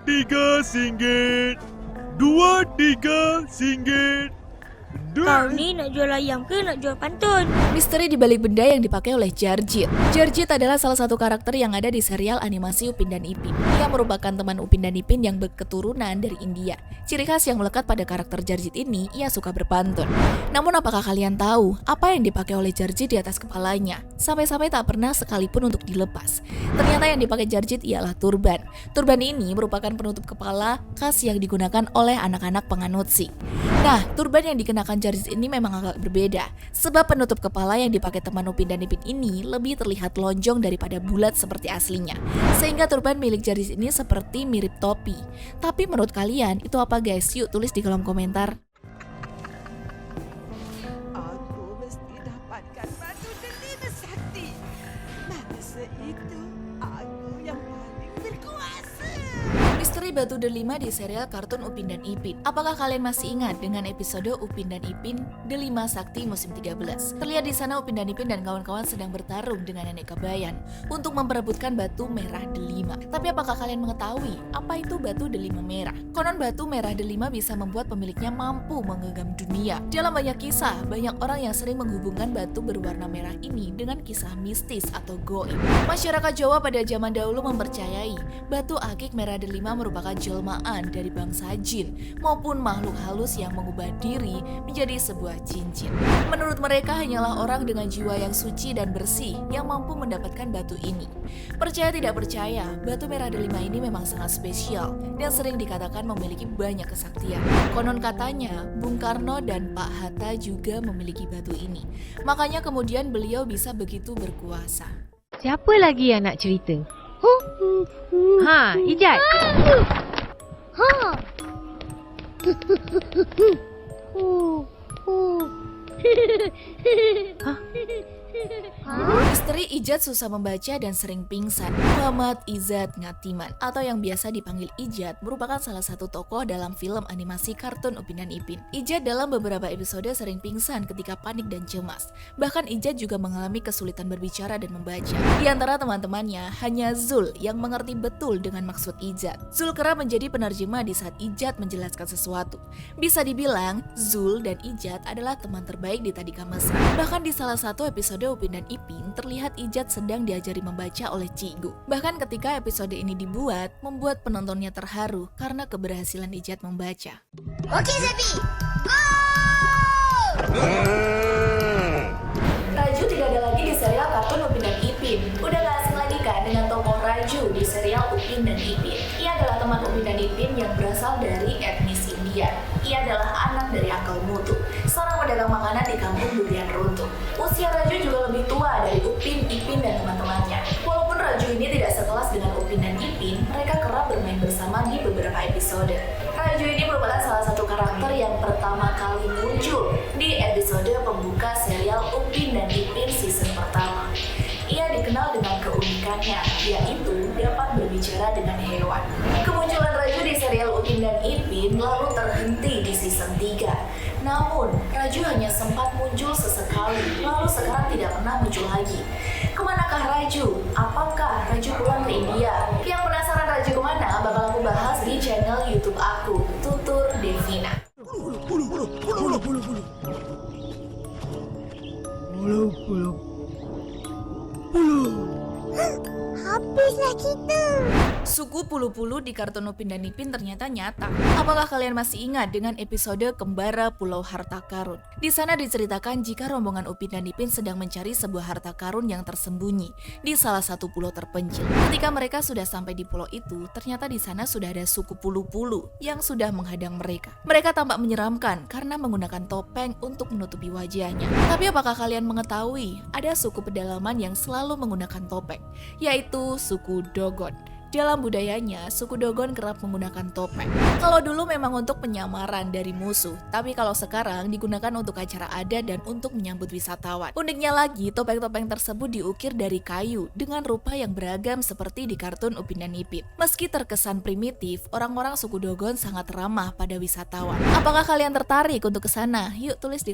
tiga singgit. Dua, tiga singgit. Kau ni nak jual ayam ke nak jual pantun? Misteri di balik benda yang dipakai oleh Jarjit. Jarjit adalah salah satu karakter yang ada di serial animasi Upin dan Ipin. Ia merupakan teman Upin dan Ipin yang berketurunan dari India. Ciri khas yang melekat pada karakter Jarjit ini, ia suka berpantun. Namun apakah kalian tahu apa yang dipakai oleh Jarjit di atas kepalanya? Sampai-sampai tak pernah sekalipun untuk dilepas. Ternyata yang dipakai Jarjit ialah turban. Turban ini merupakan penutup kepala khas yang digunakan oleh anak-anak penganut Sikh. Nah, turban yang dikenakan Jarjit ini memang agak berbeda, sebab penutup kepala yang dipakai teman Upin dan Ipin ini lebih terlihat lonjong daripada bulat seperti aslinya. Sehingga turban milik Jarjit ini seperti mirip topi. Tapi menurut kalian, itu apa guys? Yuk tulis di kolom komentar. Aku mesti dapatkan batu delima sakti. Masa itu aku yang paling berkuasa. Misteri batu delima di serial kartun Upin dan Ipin. Apakah kalian masih ingat dengan episode Upin dan Ipin Delima Sakti musim 13? Terlihat di sana Upin dan Ipin dan kawan-kawan sedang bertarung dengan nenek Kebayan untuk memperebutkan batu merah delima. Tapi apakah kalian mengetahui apa itu batu delima merah? Konon batu merah delima bisa membuat pemiliknya mampu menggenggam dunia. Dalam banyak kisah, banyak orang yang sering menghubungkan batu berwarna merah ini dengan kisah mistis atau goib. Masyarakat Jawa pada zaman dahulu mempercayai batu akik merah delima merupakan jelmaan dari bangsa jin maupun makhluk halus yang mengubah diri menjadi sebuah cincin. Menurut mereka hanyalah orang dengan jiwa yang suci dan bersih yang mampu mendapatkan batu ini. Percaya tidak percaya, batu merah delima ini memang sangat spesial dan sering dikatakan memiliki banyak kesaktian. Konon katanya, Bung Karno dan Pak Hatta juga memiliki batu ini. Makanya kemudian beliau bisa begitu berkuasa. Siapa lagi yang nak cerita? Ha, Ijat. Misteri Ijat susah membaca dan sering pingsan. Muhammad Izzat Ngatiman atau yang biasa dipanggil Ijat merupakan salah satu tokoh dalam film animasi kartun Upin dan Ipin. Ijat dalam beberapa episode sering pingsan ketika panik dan cemas. Bahkan Ijat juga mengalami kesulitan berbicara dan membaca. Di antara teman-temannya hanya Zul yang mengerti betul dengan maksud Ijat. Zul kerap menjadi penerjemah di saat Ijat menjelaskan sesuatu. Bisa dibilang Zul dan Ijat adalah teman terbaik di Tadika Mesra. Bahkan di salah satu episode Upin dan Ipin terlihat Ijat sedang diajari membaca oleh Cikgu. Bahkan ketika episode ini dibuat, membuat penontonnya terharu karena keberhasilan Ijat membaca. Okey Zepi, Raju tidak ada lagi di serial kartun Upin dan Ipin. Udah gak asing lagi kan dengan tokoh Raju di serial Upin dan Ipin. Ia adalah teman Upin dan Ipin yang berasal dari etnis India. Ia adalah anak dari Uncle Mutu, seorang pedagang makanan di kampung Durian Runtuh. Usia Raju juga lebih tua dari Upin, Ipin, dan teman-temannya. Walaupun Raju ini tidak sekelas dengan Upin dan Ipin, mereka kerap bermain bersama di beberapa episode. Raju ini merupakan salah satu karakter yang pertama kali muncul di episode pembuka serial Upin dan Ipin season pertama. Ia dikenal dengan keunikannya, yaitu dapat berbicara dengan hewan. Kemunculan Raju di serial Upin dan Ipin lalu terhenti di season 3. Namun, Raju hanya sempat muncul sesekali, lalu sekarang tidak pernah muncul lagi. Kemanakah Raju? Apakah Raju pulang ke India? Yang penasaran Raju kemana bakal aku bahas di channel YouTube aku, Tutur Devina. habislah kita. Suku Pulu-Pulu di kartun Upin dan Ipin ternyata nyata. Apakah kalian masih ingat dengan episode Kembara Pulau Harta Karun? Di sana diceritakan jika rombongan Upin dan Ipin sedang mencari sebuah harta karun yang tersembunyi di salah satu pulau terpencil. Ketika mereka sudah sampai di pulau itu, ternyata di sana sudah ada suku Pulu-Pulu yang sudah menghadang mereka. Mereka tampak menyeramkan karena menggunakan topeng untuk menutupi wajahnya. Tapi apakah kalian mengetahui ada suku pedalaman yang selalu menggunakan topeng, yaitu suku Dogon. Dalam budayanya, suku Dogon kerap menggunakan topeng. Kalau dulu memang untuk penyamaran dari musuh, tapi kalau sekarang digunakan untuk acara adat dan untuk menyambut wisatawan. Uniknya lagi, topeng-topeng tersebut diukir dari kayu dengan rupa yang beragam seperti di kartun Upin dan Ipin. Meski terkesan primitif, orang-orang suku Dogon sangat ramah pada wisatawan. Apakah kalian tertarik untuk ke sana? Yuk tulis di